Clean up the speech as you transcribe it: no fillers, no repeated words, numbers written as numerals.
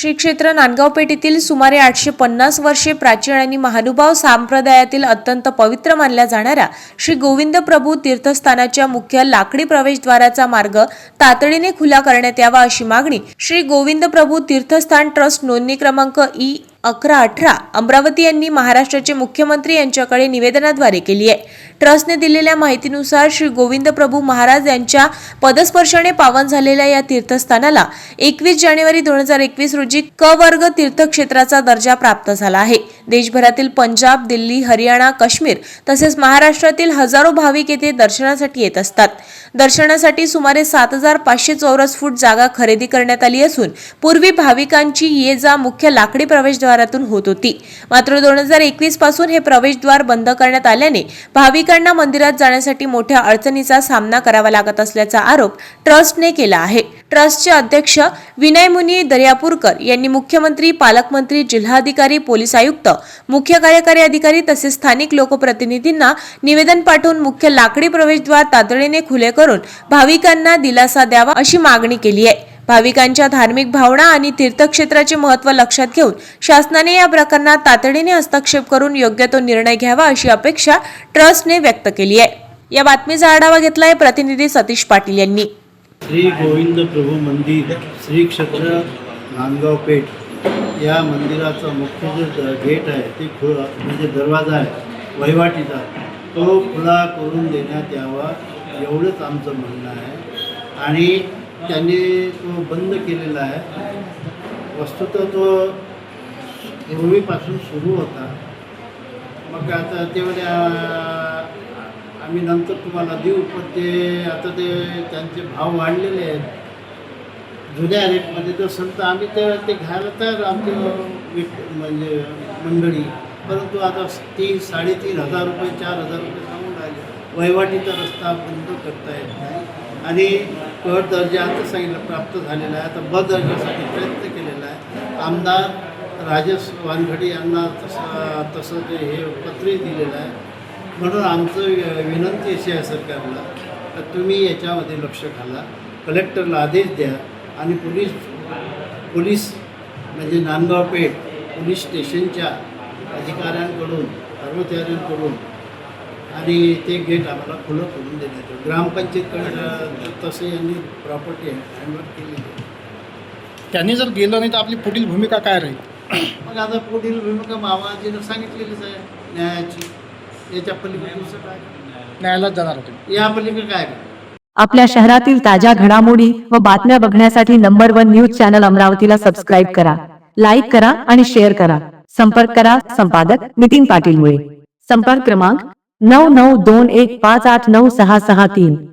श्री क्षेत्र नांदगाव पेठ येथील सुमारे 850 वर्षे प्राचीन आणि महानुभाव संप्रदायातील अत्यंत पवित्र मानल्या जाणाऱ्या श्री गोविंद प्रभू तीर्थस्थानाच्या मुख्य लाकडी प्रवेशद्वाराचा मार्ग तातडीने खुला करण्यात यावा अशी मागणी श्री गोविंद प्रभू तीर्थस्थान ट्रस्ट नोंदणी क्रमांक E1118 अमरावती यांनी महाराष्ट्राचे मुख्यमंत्री यांच्याकडे निवेदनाद्वारे केली आहे। ट्रस्टने दिलेल्या माहितीनुसार श्री गोविंद प्रभू महाराज यांच्या पदस्पर्शाने पावन झालेल्या या तीर्थस्थानाला 21 जानेवारी 2021 रोजी क वर्ग तीर्थक्षेत्राचा दर्जा प्राप्त झाला आहे। देशभरातील पंजाब, दिल्ली, हरियाणा, काश्मीर तसेच महाराष्ट्रातील हजारो भाविक येथे दर्शनासाठी येत असतात। दर्शनासाठी सुमारे 7500 चौरस फूट जागा खरेदी करण्यात आली असून पूर्वी भाविकांची ये जा मुख्य लाकडी प्रवेशद्वारातून होत होती। मात्र 2021 पासून हे प्रवेशद्वार बंद करण्यात आल्याने भाविकांना मंदिरात जाण्यासाठी मोठ्या अडचणीचा सामना करावा लागत असल्याचा आरोप ट्रस्टने केला आहे। ट्रस्टचे अध्यक्ष विनय मुनी दर्यापूरकर यांनी मुख्यमंत्री, पालकमंत्री, जिल्हाधिकारी, पोलीस आयुक्त, मुख्य कार्यकारी अधिकारी तसेच स्थानिक लोकप्रतिनिधींना निवेदन पाठवून मुख्य लाकडी प्रवेशद्वार तातडीने खुले करून भाविकांना दिलासा द्यावा अशी मागणी केली आहे। भाविकांच्या धार्मिक भावना आणि तीर्थक्षेत्राचे महत्त्व लक्षात घेऊन शासनाने या प्रकरणात तातडीने हस्तक्षेप करून योग्य तो निर्णय घ्यावा अशी अपेक्षा ट्रस्टने व्यक्त केली आहे। या बातमीचा आढावा घेतलाय प्रतिनिधी सतीश पाटील यांनी। श्री गोविंद प्रभू मंदिर श्री क्षेत्र नांदगाव पेठ या मंदिराचा मुख्य जो गेट आहे ते म्हणजे दरवाजा आहे वहिवाटीचा तो खुला करून देण्यात यावा एवढंच आमचं म्हणणं आहे। आणि त्यांनी तो बंद केलेला आहे। वस्तुतः तो पूर्वीपासून सुरू होता। मग आता तेवढे आम्ही नंतर तुम्हाला देऊ, पण ते आता ते त्यांचे भाव वाढलेले आहेत। जुन्या रेटमध्ये जर संत आम्ही ते घ्यायला तर आमची म्हणजे मंडळी, परंतु आता 3,000-3,500 रुपये 4,000 रुपये सांगून राहिले। वहिवाटीचा रस्ता बंद करता येत नाही आणि क दर्जा आता सांगितलं प्राप्त झालेला आहे। आता ब दर्जासाठी प्रयत्न केलेला आहे। आमदार राजेश वानखडे यांना तसं ते हे पत्रही दिलेलं आहे। म्हणून आमचं विनंती अशी आहे सरकारला तर तुम्ही याच्यामध्ये लक्ष घाला, कलेक्टरला आदेश द्या आणि पोलीस म्हणजे नांदगाव पेठ पोलीस स्टेशनच्या अधिकाऱ्यांकडून, कर्मचाऱ्यांकडून आणि ते गेट आम्हाला खुलं करून देण्यात येईल। ग्रामपंचायतकडे तसं यांनी प्रॉपर्टी हँडओव्हर केली आहे। त्यांनी जर गेलं नाही तर आपली पुढील भूमिका काय राहील? मग आता पुढील भूमिका मामाजीनं सांगितलेलीच आहे न्यायाची। याच्या पलीकडे काय न्यायालयात जाणार होते, या पलीकडे काय? आपल्या शहरातील ताज्या घडामोडी व बातम्या बघण्यासाठी नंबर 1 न्यूज चॅनल अमरावतीला सबस्क्राईब करा, लाईक करा आणि शेअर करा। संपर्क करा संपादक नितीन पाटील मुळे। संपर्क क्रमांक 9921589663।